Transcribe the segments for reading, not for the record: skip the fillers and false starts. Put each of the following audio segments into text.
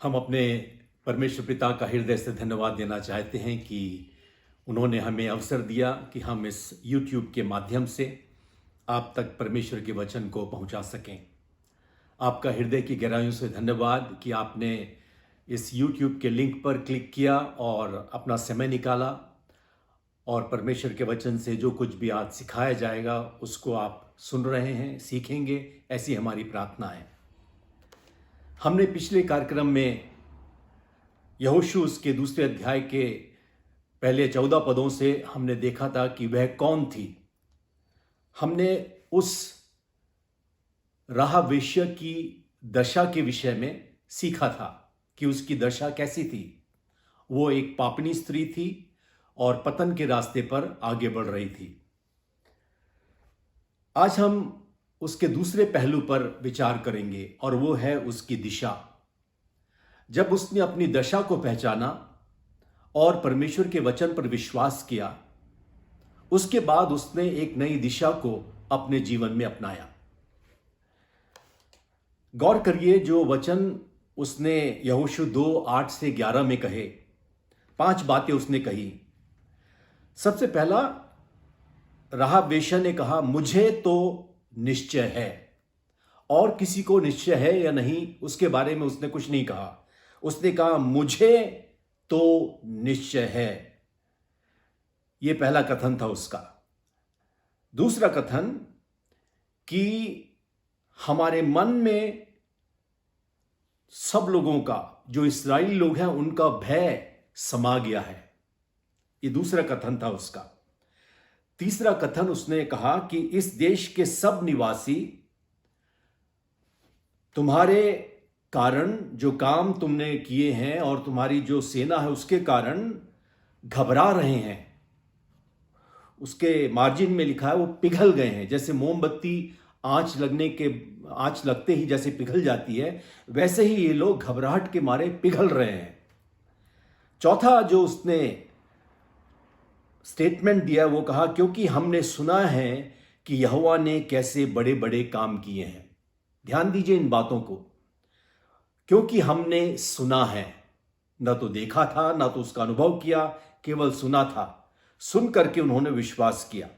हम अपने परमेश्वर पिता का हृदय से धन्यवाद देना चाहते हैं कि उन्होंने हमें अवसर दिया कि हम इस YouTube के माध्यम से आप तक परमेश्वर के वचन को पहुंचा सकें। आपका हृदय की गहराइयों से धन्यवाद कि आपने इस YouTube के लिंक पर क्लिक किया और अपना समय निकाला और परमेश्वर के वचन से जो कुछ भी आज सिखाया जाएगा उसको आप सुन रहे हैं, सीखेंगे, ऐसी हमारी प्रार्थना है। हमने पिछले कार्यक्रम में यहोशू उसके दूसरे अध्याय के पहले 14 पदों से हमने देखा था कि वह कौन थी। हमने उस राहाब वेश्या की दशा के विषय में सीखा था कि उसकी दशा कैसी थी। वो एक पापनी स्त्री थी और पतन के रास्ते पर आगे बढ़ रही थी। आज हम उसके दूसरे पहलू पर विचार करेंगे और वो है उसकी दिशा। जब उसने अपनी दशा को पहचाना और परमेश्वर के वचन पर विश्वास किया, उसके बाद उसने एक नई दिशा को अपने जीवन में अपनाया। गौर करिए जो वचन उसने यहोशू 2:8 से 11 में कहे, 5 बातें उसने कही। सबसे पहला, राहाब वेश्या ने कहा, मुझे तो निश्चय है। और किसी को निश्चय है या नहीं उसके बारे में उसने कुछ नहीं कहा। उसने कहा मुझे तो निश्चय है। यह पहला कथन था उसका। दूसरा कथन कि हमारे मन में सब लोगों का, जो इस्राएली लोग हैं, उनका भय समा गया है। यह दूसरा कथन था उसका। तीसरा कथन उसने कहा कि इस देश के सब निवासी तुम्हारे कारण, जो काम तुमने किए हैं और तुम्हारी जो सेना है उसके कारण घबरा रहे हैं। उसके मार्जिन में लिखा है वो पिघल गए हैं। जैसे मोमबत्ती आंच लगते ही जैसे पिघल जाती है, वैसे ही ये लोग घबराहट के मारे पिघल रहे हैं। चौथा जो उसने स्टेटमेंट दिया वो कहा, क्योंकि हमने सुना है कि यहोवा ने कैसे बड़े बड़े काम किए हैं। ध्यान दीजिए इन बातों को। क्योंकि हमने सुना है, ना तो देखा था, ना तो उसका अनुभव किया, केवल सुना था। सुन करके उन्होंने विश्वास किया।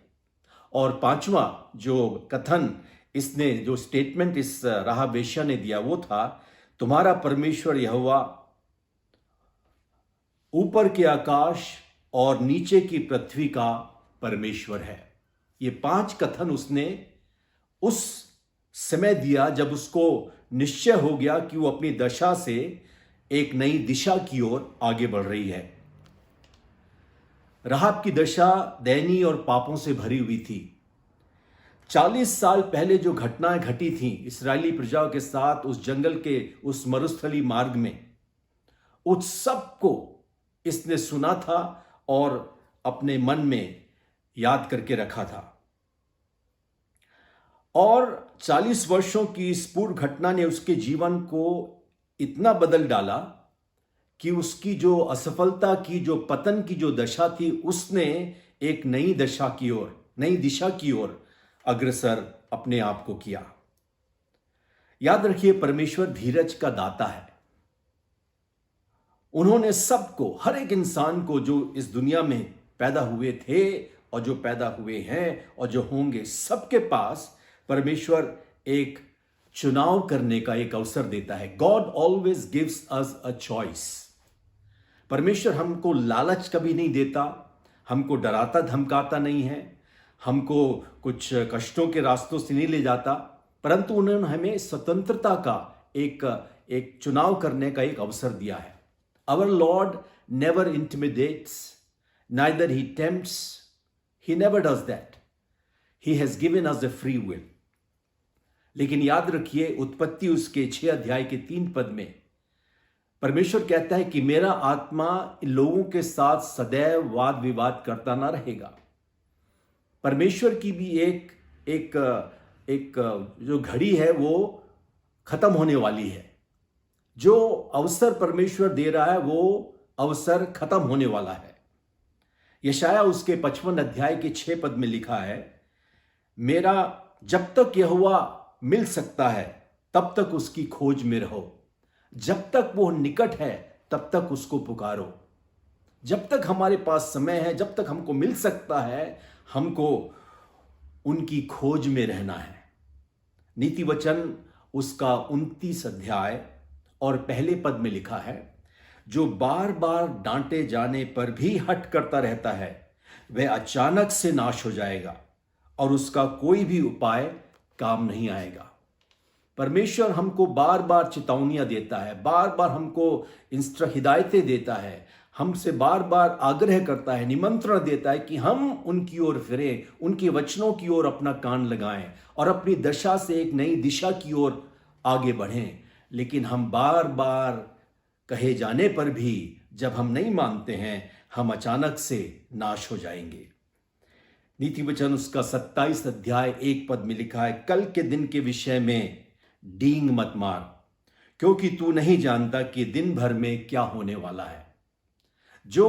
और पांचवा जो कथन इसने, जो स्टेटमेंट इस राहाब वेश्या ने दिया वो था, तुम्हारा परमेश्वर यहोवा ऊपर के आकाश और नीचे की पृथ्वी का परमेश्वर है। ये 5 कथन उसने उस समय दिया जब उसको निश्चय हो गया कि वो अपनी दशा से एक नई दिशा की ओर आगे बढ़ रही है। राहाब की दशा दयनीय और पापों से भरी हुई थी। 40 साल पहले जो घटनाएं घटी थी इस्राएली प्रजाओं के साथ उस जंगल के उस मरुस्थली मार्ग में, उस सब को इसने सुना था और अपने मन में याद करके रखा था। और 40 वर्षों की इस पूर्व घटना ने उसके जीवन को इतना बदल डाला कि उसकी जो असफलता की, जो पतन की जो दशा थी, उसने एक नई दशा की ओर, नई दिशा की ओर अग्रसर अपने आप को किया। याद रखिए, परमेश्वर धीरज का दाता है। उन्होंने सबको, हर एक इंसान को जो इस दुनिया में पैदा हुए थे और जो पैदा हुए हैं और जो होंगे, सबके पास परमेश्वर एक चुनाव करने का एक अवसर देता है। God always gives us a choice. परमेश्वर हमको लालच कभी नहीं देता, हमको डराता धमकाता नहीं है, हमको कुछ कष्टों के रास्तों से नहीं ले जाता, परंतु उन्होंने हमें स्वतंत्रता का एक चुनाव करने का एक अवसर दिया है। Our Lord never intimidates, neither he tempts. He never does that. He has given us a free will. लेकिन याद रखिए, उत्पत्ति उसके 6 अध्याय के 3 पद में परमेश्वर कहता है कि मेरा आत्मा इन लोगों के साथ सदैव वाद विवाद करता ना रहेगा। परमेश्वर की भी एक जो घड़ी है वो खत्म होने वाली है। जो अवसर परमेश्वर दे रहा है वो अवसर खत्म होने वाला है। यशाया उसके 55 अध्याय के 6 पद में लिखा है, मेरा जब तक यहोवा मिल सकता है तब तक उसकी खोज में रहो। जब तक वो निकट है तब तक उसको पुकारो। जब तक हमारे पास समय है, जब तक हमको मिल सकता है, हमको उनकी खोज में रहना है। नीति वचन उसका 29 अध्याय और पहले पद में लिखा है, जो बार बार डांटे जाने पर भी हट करता रहता है वह अचानक से नाश हो जाएगा और उसका कोई भी उपाय काम नहीं आएगा। परमेश्वर हमको बार बार चेतावनियां देता है, बार बार हमको हिदायतें देता है, हमसे बार बार आग्रह करता है, निमंत्रण देता है कि हम उनकी ओर फिरें, उनके वचनों की ओर अपना कान लगाएं और अपनी दशा से एक नई दिशा की ओर आगे बढ़ें। लेकिन हम बार बार कहे जाने पर भी जब हम नहीं मानते हैं, हम अचानक से नाश हो जाएंगे। नीति वचन उसका 27 अध्याय 1 पद में लिखा है, कल के दिन के विषय में डींग मत मार, क्योंकि तू नहीं जानता कि दिन भर में क्या होने वाला है। जो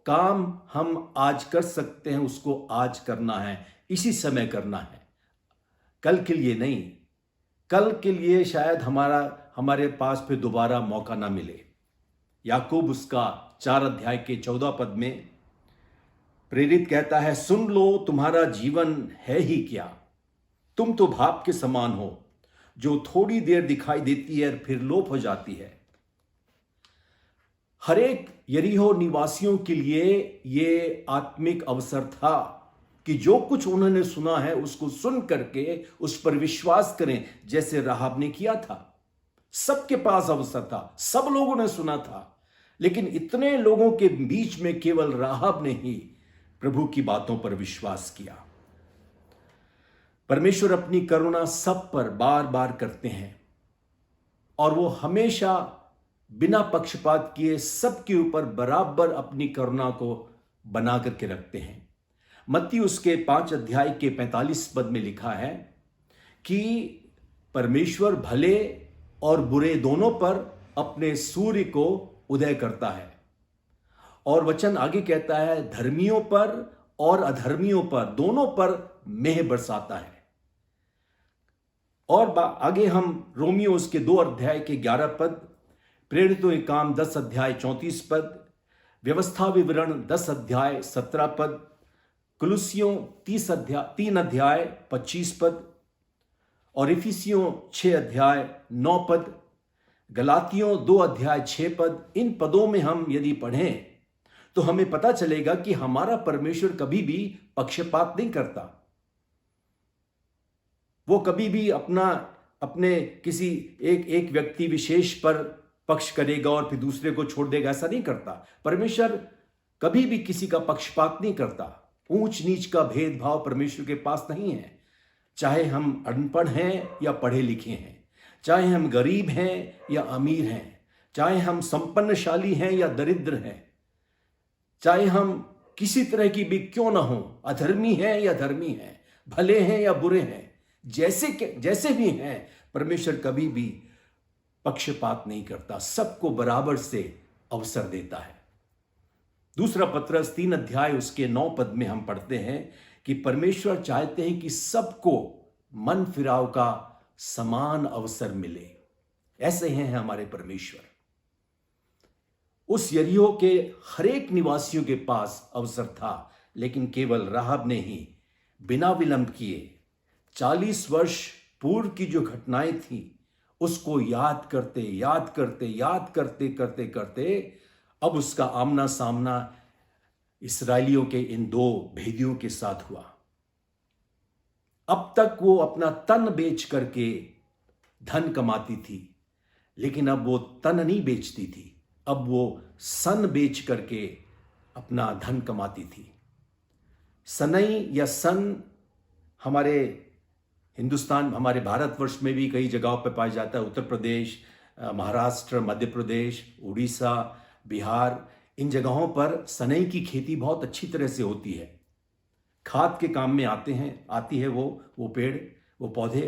काम हम आज कर सकते हैं उसको आज करना है, इसी समय करना है, कल के लिए नहीं। कल के लिए शायद हमारे पास फिर दोबारा मौका ना मिले। याकूब उसका 4 अध्याय के 14 पद में प्रेरित कहता है, सुन लो, तुम्हारा जीवन है ही क्या, तुम तो भाप के समान हो जो थोड़ी देर दिखाई देती है और फिर लोप हो जाती है। हर एक यरीहो निवासियों के लिए यह आत्मिक अवसर था कि जो कुछ उन्होंने सुना है उसको सुन करके उस पर विश्वास करें, जैसे राहाब ने किया था। सबके पास अवसर था, सब लोगों ने सुना था, लेकिन इतने लोगों के बीच में केवल राहाब ने ही प्रभु की बातों पर विश्वास किया। परमेश्वर अपनी करुणा सब पर बार बार करते हैं और वो हमेशा बिना पक्षपात किए सबके ऊपर बराबर अपनी करुणा को बना करके रखते हैं। मत्ती उसके 5 अध्याय के 45 पद में लिखा है कि परमेश्वर भले और बुरे दोनों पर अपने सूर्य को उदय करता है, और वचन आगे कहता है धर्मियों पर और अधर्मियों पर दोनों पर मेह बरसाता है। और आगे हम रोमियो उसके 2 अध्याय के 11 पद, प्रेरितों के काम 10 अध्याय 34 पद, व्यवस्था विवरण 10 अध्याय 17 पद, कुलुसियों 3 अध्याय 25 पद और इफिसियों 6 अध्याय 9 पद, गलातियों 2 अध्याय 6 पद। इन पदों में हम यदि पढ़ें तो हमें पता चलेगा कि हमारा परमेश्वर कभी भी पक्षपात नहीं करता। वो कभी भी अपने किसी एक व्यक्ति विशेष पर पक्ष करेगा और फिर दूसरे को छोड़ देगा, ऐसा नहीं करता। परमेश्वर कभी भी किसी का पक्षपात नहीं करता। ऊंच नीच का भेदभाव परमेश्वर के पास नहीं है। चाहे हम अनपढ़ हैं या पढ़े लिखे हैं, चाहे हम गरीब हैं या अमीर हैं, चाहे हम संपन्नशाली हैं या दरिद्र हैं, चाहे हम किसी तरह की भी क्यों ना हो, अधर्मी हैं या धर्मी हैं, भले हैं या बुरे हैं, जैसे भी हैं, परमेश्वर कभी भी पक्षपात नहीं करता, सबको बराबर से अवसर देता है। दूसरा पत्रस 3 अध्याय उसके 9 पद में हम पढ़ते हैं कि परमेश्वर चाहते हैं कि सबको मन फिराव का समान अवसर मिले। ऐसे हैं हमारे परमेश्वर। उस यरीहो के हर एक निवासियों के पास अवसर था, लेकिन केवल राहाब ने ही बिना विलंब किए 40 वर्ष पूर्व की जो घटनाएं थी उसको याद करते अब उसका आमना सामना इस्राएलियों के इन 2 भेदियों के साथ हुआ। अब तक वो अपना तन बेच करके धन कमाती थी, लेकिन अब वो तन नहीं बेचती थी, अब वो सन बेच करके अपना धन कमाती थी। सनई या सन हमारे हिंदुस्तान, हमारे भारतवर्ष में भी कई जगहों पर पाया जाता है। उत्तर प्रदेश, महाराष्ट्र, मध्य प्रदेश, उड़ीसा, बिहार, इन जगहों पर सनई की खेती बहुत अच्छी तरह से होती है। खाद के काम में आती है वो पेड़, वो पौधे,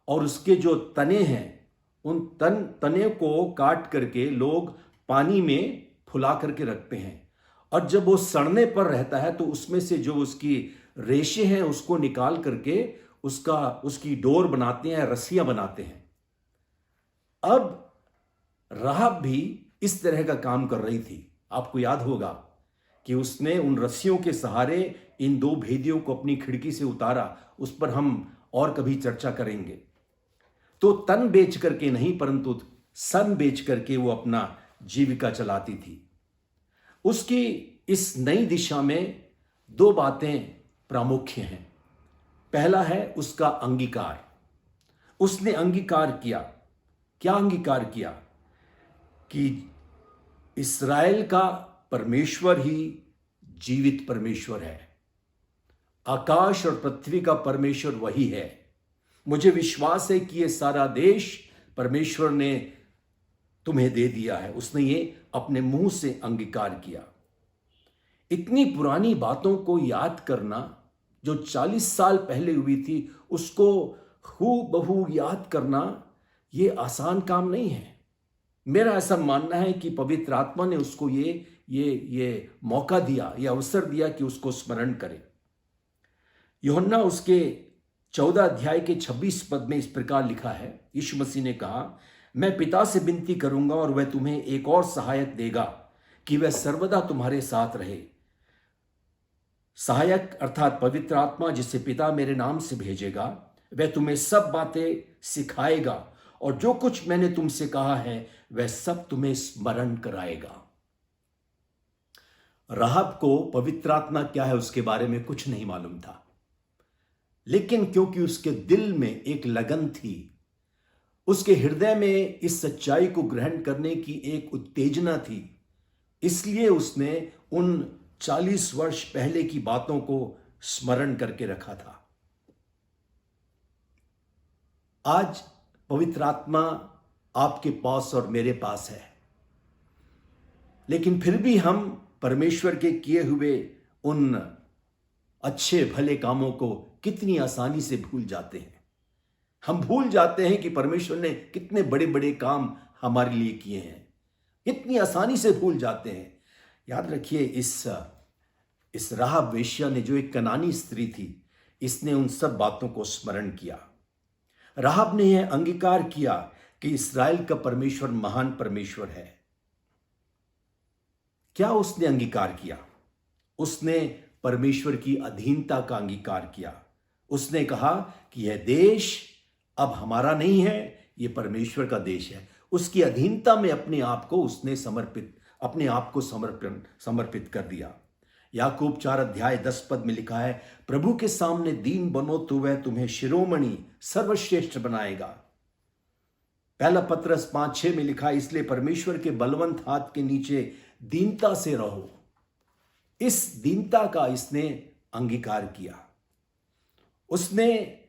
और उसके जो तने हैं उन तने को काट करके लोग पानी में फुला करके रखते हैं, और जब वो सड़ने पर रहता है तो उसमें से जो उसकी रेशे हैं उसको निकाल करके उसकी डोर बनाते हैं, रस्सियां बनाते हैं। अब राहब भी इस तरह का काम कर रही थी। आपको याद होगा कि उसने उन रस्सियों के सहारे इन दो भेदियों को अपनी खिड़की से उतारा। उस पर हम और कभी चर्चा करेंगे। तो तन बेच करके नहीं, परंतु सन बेच करके वो अपना जीविका चलाती थी। उसकी इस नई दिशा में दो बातें प्रामुख्य हैं। पहला है उसका अंगीकार। उसने अंगीकार किया। क्या अंगीकार किया? कि इस्राएल का परमेश्वर ही जीवित परमेश्वर है। आकाश और पृथ्वी का परमेश्वर वही है। मुझे विश्वास है कि ये सारा देश परमेश्वर ने तुम्हें दे दिया है। उसने ये अपने मुंह से अंगीकार किया। इतनी पुरानी बातों को याद करना, जो 40 साल पहले हुई थी, उसको हूबहू याद करना ये आसान काम नहीं है। मेरा ऐसा मानना है कि पवित्र आत्मा ने उसको ये मौका दिया, ये अवसर दिया कि उसको स्मरण करे। यूहन्ना उसके 14 अध्याय के 26 पद में इस प्रकार लिखा है, यीशु मसीह ने कहा, मैं पिता से विनती करूंगा और वह तुम्हें एक और सहायक देगा कि वह सर्वदा तुम्हारे साथ रहे। सहायक अर्थात पवित्र आत्मा, जिसे पिता मेरे नाम से भेजेगा, वह तुम्हें सब बातें सिखाएगा और जो कुछ मैंने तुमसे कहा है वह सब तुम्हें स्मरण कराएगा। राहब को पवित्र आत्मा क्या है उसके बारे में कुछ नहीं मालूम था, लेकिन क्योंकि उसके दिल में एक लगन थी, उसके हृदय में इस सच्चाई को ग्रहण करने की एक उत्तेजना थी, इसलिए उसने उन 40 वर्ष पहले की बातों को स्मरण करके रखा था। आज पवित्र आत्मा आपके पास और मेरे पास है, लेकिन फिर भी हम परमेश्वर के किए हुए उन अच्छे भले कामों को कितनी आसानी से भूल जाते हैं। हम भूल जाते हैं कि परमेश्वर ने कितने बड़े बड़े काम हमारे लिए किए हैं, इतनी आसानी से भूल जाते हैं। याद रखिए, इस राहब वेश्या ने, जो एक कनानी स्त्री थी, इसने उन सब बातों को स्मरण किया। राहब ने यह अंगीकार किया कि इस्राएल का परमेश्वर महान परमेश्वर है। क्या उसने अंगीकार किया? उसने परमेश्वर की अधीनता का अंगीकार किया। उसने कहा कि यह देश अब हमारा नहीं है, यह परमेश्वर का देश है। उसकी अधीनता में अपने आप को उसने समर्पित कर दिया। याकूब 4 अध्याय 10 पद में लिखा है, प्रभु के सामने दीन बनो तो वह तुम्हें शिरोमणि सर्वश्रेष्ठ बनाएगा। पहला पत्रस 5:6 में लिखा है, इसलिए परमेश्वर के बलवंत हाथ के नीचे दीनता से रहो। इस दीनता का इसने अंगीकार किया। उसने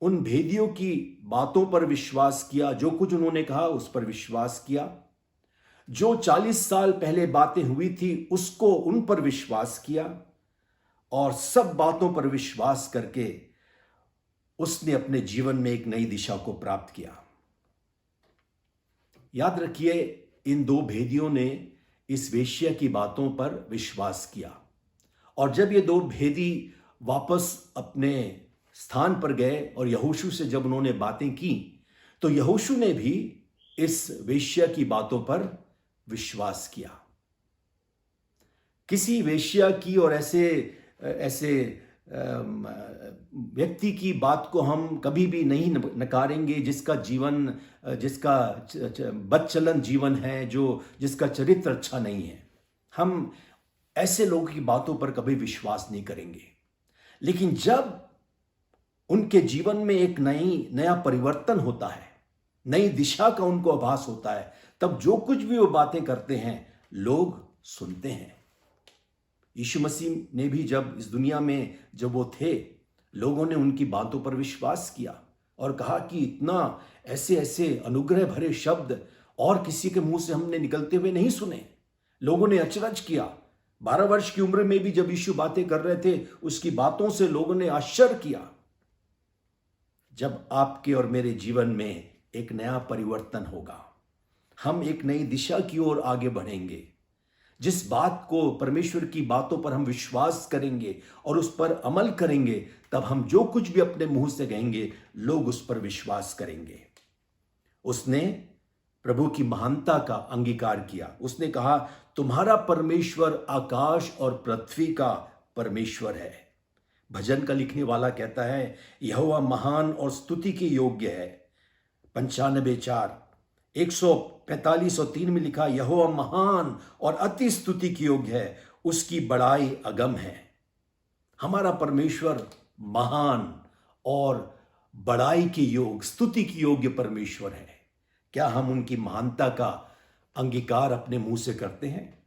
उन भेदियों की बातों पर विश्वास किया, जो कुछ उन्होंने कहा उस पर विश्वास किया। जो 40 साल पहले बातें हुई थी उसको, उन पर विश्वास किया, और सब बातों पर विश्वास करके उसने अपने जीवन में एक नई दिशा को प्राप्त किया। याद रखिए, इन दो भेदियों ने इस वेश्या की बातों पर विश्वास किया, और जब ये दो भेदी वापस अपने स्थान पर गए और यहोशू से जब उन्होंने बातें की, तो यहोशू ने भी इस वेश्या की बातों पर विश्वास किया। किसी वेश्या की और ऐसे व्यक्ति की बात को हम कभी भी नहीं नकारेंगे, जिसका बदचलन जीवन है, जिसका चरित्र अच्छा नहीं है। हम ऐसे लोगों की बातों पर कभी विश्वास नहीं करेंगे। लेकिन जब उनके जीवन में एक नया परिवर्तन होता है, नई दिशा का उनको आभास होता है, तब जो कुछ भी वो बातें करते हैं लोग सुनते हैं। यीशु मसीह ने भी जब इस दुनिया में जब वो थे, लोगों ने उनकी बातों पर विश्वास किया और कहा कि इतना ऐसे अनुग्रह भरे शब्द और किसी के मुंह से हमने निकलते हुए नहीं सुने। लोगों ने अचरज किया। 12 वर्ष की उम्र में भी जब यीशु बातें कर रहे थे, उसकी बातों से लोगों ने आश्चर्य किया। जब आपके और मेरे जीवन में एक नया परिवर्तन होगा, हम एक नई दिशा की ओर आगे बढ़ेंगे। जिस बात को, परमेश्वर की बातों पर हम विश्वास करेंगे और उस पर अमल करेंगे, तब हम जो कुछ भी अपने मुंह से कहेंगे लोग उस पर विश्वास करेंगे। उसने प्रभु की महानता का अंगीकार किया। उसने कहा, तुम्हारा परमेश्वर आकाश और पृथ्वी का परमेश्वर है। भजन का लिखने वाला कहता है, यहोवा महान और स्तुति के योग्य है। 95:4, 145:3 में लिखा, यहोवा महान और अति स्तुति के योग्य है, उसकी बड़ाई अगम है। हमारा परमेश्वर महान और बड़ाई के योग, स्तुति के योग्य परमेश्वर है। क्या हम उनकी महानता का अंगीकार अपने मुंह से करते हैं?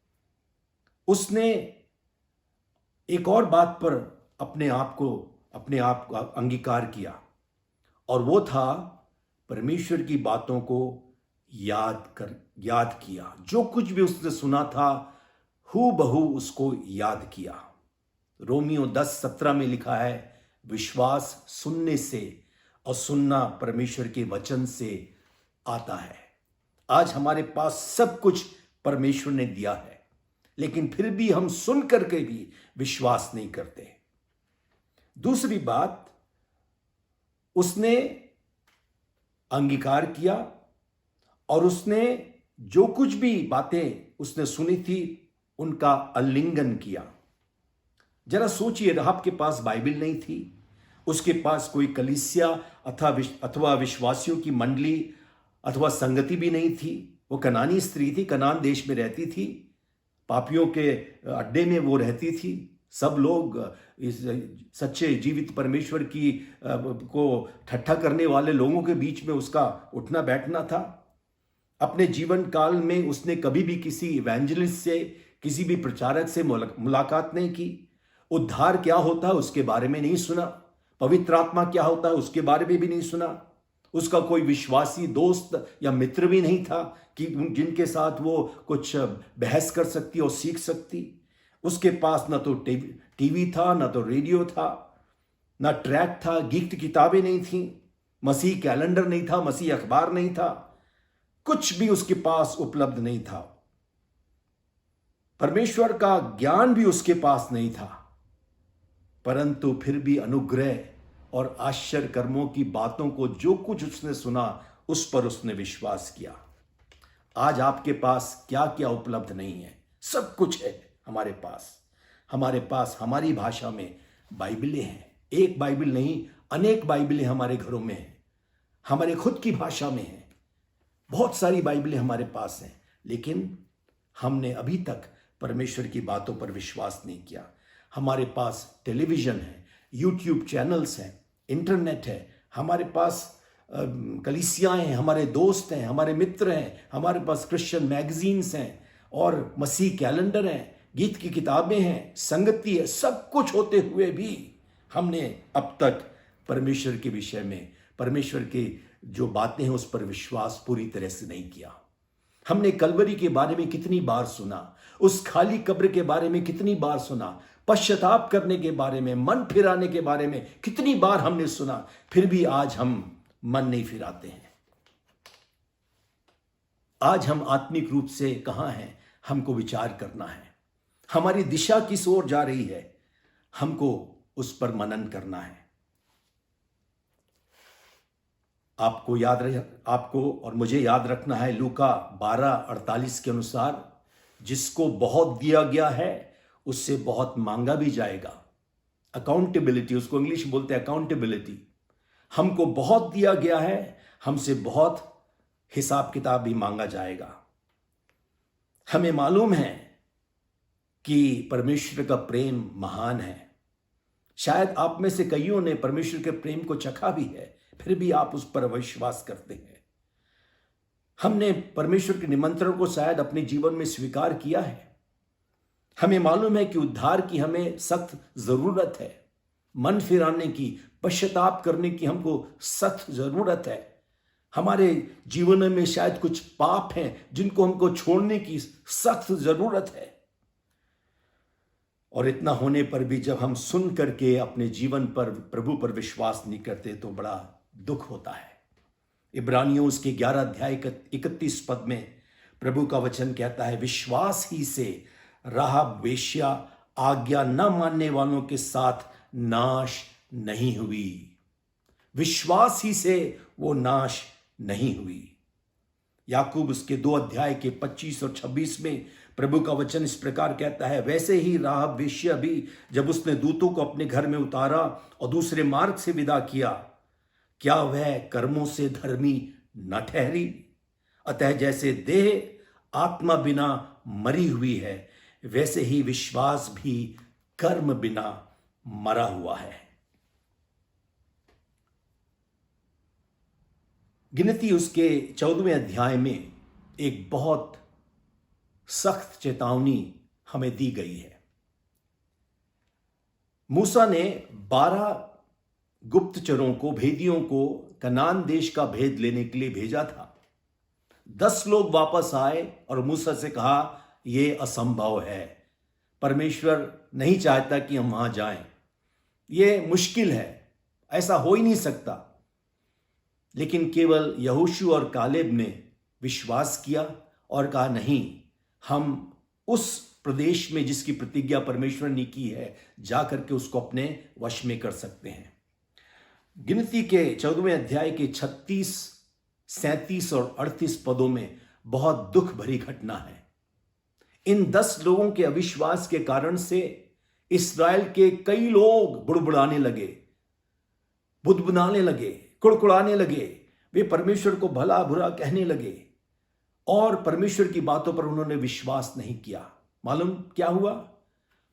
उसने एक और बात पर अपने आप का अंगीकार किया, और वो था परमेश्वर की बातों को याद किया। जो कुछ भी उसने सुना था हूबहू उसको याद किया। रोमियो 10:17 में लिखा है, विश्वास सुनने से और सुनना परमेश्वर के वचन से आता है। आज हमारे पास सब कुछ परमेश्वर ने दिया है, लेकिन फिर भी हम सुन करके भी विश्वास नहीं करते। दूसरी बात, उसने अंगीकार किया और उसने जो कुछ भी बातें उसने सुनी थी उनका आलिंगन किया। जरा सोचिए, राहब के पास बाइबल नहीं थी, उसके पास कोई कलीसिया अथवा विश्वासियों की मंडली अथवा संगति भी नहीं थी। वो कनानी स्त्री थी, कनान देश में रहती थी, पापियों के अड्डे में वो रहती थी। सब लोग इस सच्चे जीवित परमेश्वर की को ठट्ठा करने वाले लोगों के बीच में उसका उठना बैठना था। अपने जीवन काल में उसने कभी भी किसी इवेंजलिस्ट से, किसी भी प्रचारक से मुलाकात नहीं की। उद्धार क्या होता है उसके बारे में नहीं सुना, पवित्र आत्मा क्या होता है उसके बारे में भी नहीं सुना। उसका कोई विश्वासी दोस्त या मित्र भी नहीं था कि जिनके साथ वो कुछ बहस कर सकती और सीख सकती। उसके पास ना तो टीवी था, ना तो रेडियो था, ना ट्रैक था, गीत किताबें नहीं थी, मसीह कैलेंडर नहीं था, मसीह अखबार नहीं था, कुछ भी उसके पास उपलब्ध नहीं था। परमेश्वर का ज्ञान भी उसके पास नहीं था, परंतु फिर भी अनुग्रह और आश्चर्य कर्मों की बातों को जो कुछ उसने सुना उस पर उसने विश्वास किया। आज आपके पास क्या क्या उपलब्ध नहीं है? सब कुछ है हमारे पास हमारी भाषा में बाइबलें हैं। एक बाइबल नहीं, अनेक बाइबलें हमारे घरों में हैं, हमारे खुद की भाषा में हैं। बहुत सारी बाइबलें हमारे पास हैं, लेकिन हमने अभी तक परमेश्वर की बातों पर विश्वास नहीं किया। हमारे पास टेलीविज़न है, यूट्यूब चैनल्स हैं, इंटरनेट है, हमारे पास कलीसियाएं हैं, हमारे दोस्त हैं, हमारे मित्र हैं, हमारे पास क्रिश्चियन मैगजीन्स हैं और मसीह कैलेंडर हैं, गीत की किताबें हैं, संगति है। सब कुछ होते हुए भी हमने अब तक परमेश्वर के विषय में, परमेश्वर की जो बातें हैं उस पर विश्वास पूरी तरह से नहीं किया। हमने कलवरी के बारे में कितनी बार सुना, उस खाली कब्र के बारे में कितनी बार सुना, पश्चाताप करने के बारे में, मन फिराने के बारे में कितनी बार हमने सुना, फिर भी आज हम मन नहीं फिराते हैं। आज हम आत्मिक रूप से कहां हैं, हमको विचार करना है। हमारी दिशा किस ओर जा रही है, हमको उस पर मनन करना है। आपको और मुझे याद रखना है, लूका 12:48 के अनुसार, जिसको बहुत दिया गया है उससे बहुत मांगा भी जाएगा। अकाउंटेबिलिटी, उसको इंग्लिश में बोलते हैं अकाउंटेबिलिटी। हमको बहुत दिया गया है, हमसे बहुत हिसाब किताब भी मांगा जाएगा। हमें मालूम है कि परमेश्वर का प्रेम महान है। शायद आप में से कईयों ने परमेश्वर के प्रेम को चखा भी है, फिर भी आप उस पर अविश्वास करते हैं। हमने परमेश्वर के निमंत्रण को शायद अपने जीवन में स्वीकार किया है। हमें मालूम है कि उद्धार की हमें सख्त जरूरत है, मन फिराने की, पश्चाताप करने की हमको सख्त जरूरत है। हमारे जीवन में शायद कुछ पाप हैं जिनको हमको छोड़ने की सख्त जरूरत है। और इतना होने पर भी जब हम सुन करके अपने जीवन पर, प्रभु पर विश्वास नहीं करते तो बड़ा दुख होता है। इब्रानियों उसके 11 अध्याय 31 पद में प्रभु का वचन कहता है, विश्वास ही से राहब वेश्या आज्ञा न मानने वालों के साथ नाश नहीं हुई। विश्वास ही से वो नाश नहीं हुई। याकूब उसके 2 अध्याय के 25 और 26 में प्रभु का वचन इस प्रकार कहता है, वैसे ही राहब वेश्या भी जब उसने दूतों को अपने घर में उतारा और दूसरे मार्ग से विदा किया, क्या वह कर्मों से धर्मी न ठहरी? अतः जैसे देह आत्मा बिना मरी हुई है, वैसे ही विश्वास भी कर्म बिना मरा हुआ है। गिनती उसके 14वें अध्याय में एक बहुत सख्त चेतावनी हमें दी गई है। मूसा ने 12 गुप्तचरों को, भेदियों को कनान देश का भेद लेने के लिए भेजा था। 10 लोग वापस आए और मूसा से कहा, यह असंभव है, परमेश्वर नहीं चाहता कि हम वहां जाएं, यह मुश्किल है, ऐसा हो ही नहीं सकता। लेकिन केवल यहोशू और कालेब ने विश्वास किया और कहा, नहीं, हम उस प्रदेश में जिसकी प्रतिज्ञा परमेश्वर ने की है जाकर के उसको अपने वश में कर सकते हैं। गिनती के 14वें अध्याय के 36, 37 और 38 पदों में बहुत दुख भरी घटना है। इन 10 लोगों के अविश्वास के कारण से इस्राएल के कई लोग बुड़बुड़ाने लगे, बुदबुदाने लगे, कुड़कुड़ाने लगे। वे परमेश्वर को भला बुरा कहने लगे और परमेश्वर की बातों पर उन्होंने विश्वास नहीं किया। मालूम क्या हुआ?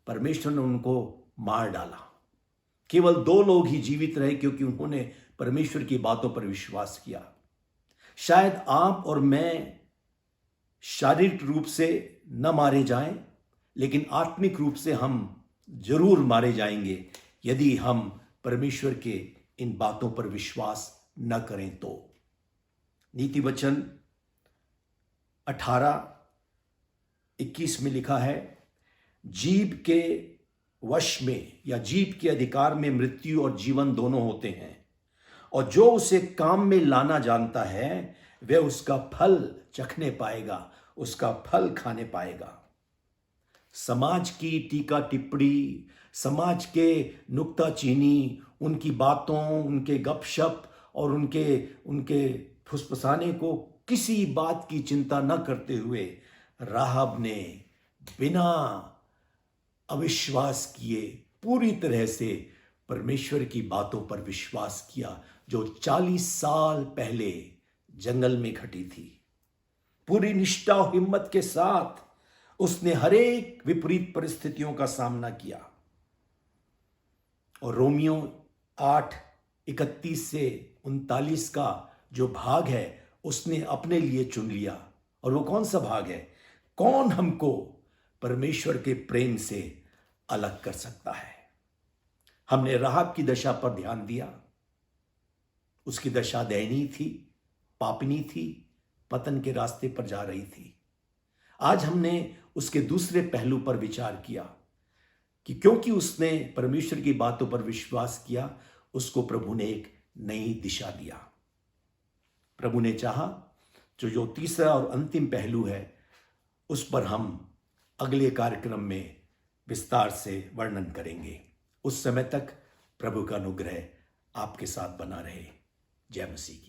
परमेश्वर ने उनको मार डाला। केवल 2 लोग ही जीवित रहे क्योंकि उन्होंने परमेश्वर की बातों पर विश्वास किया। शायद आप और मैं शारीरिक रूप से न मारे जाएं, लेकिन आत्मिक रूप से हम जरूर मारे जाएंगे यदि हम परमेश्वर के इन बातों पर विश्वास न करें तो। नीति वचन 18:21 में लिखा है, जीव के वश में या जीव के अधिकार में मृत्यु और जीवन दोनों होते हैं, और जो उसे काम में लाना जानता है वह उसका फल चखने पाएगा, उसका फल खाने पाएगा। समाज की टीका टिप्पणी, समाज के नुक्ताचीनी, उनकी बातों, उनके गपशप और उनके फुसफुसाने को किसी बात की चिंता न करते हुए राहब ने बिना अविश्वास किए पूरी तरह से परमेश्वर की बातों पर विश्वास किया, जो 40 साल पहले जंगल में घटी थी। पूरी निष्ठा और हिम्मत के साथ उसने हरेक विपरीत परिस्थितियों का सामना किया। और रोमियो 8:31 से 39 का जो भाग है उसने अपने लिए चुन लिया। और वो कौन सा भाग है? कौन हमको परमेश्वर के प्रेम से अलग कर सकता है? हमने राहब की दशा पर ध्यान दिया। उसकी दशा दयनीय थी, पापिनी थी, पतन के रास्ते पर जा रही थी। आज हमने उसके दूसरे पहलू पर विचार किया कि क्योंकि उसने परमेश्वर की बातों पर विश्वास किया, उसको प्रभु ने एक नई दिशा दिया। प्रभु ने चाहा जो तीसरा और अंतिम पहलू है उस पर हम अगले कार्यक्रम में विस्तार से वर्णन करेंगे। उस समय तक प्रभु का अनुग्रह आपके साथ बना रहे। जय मसीह की।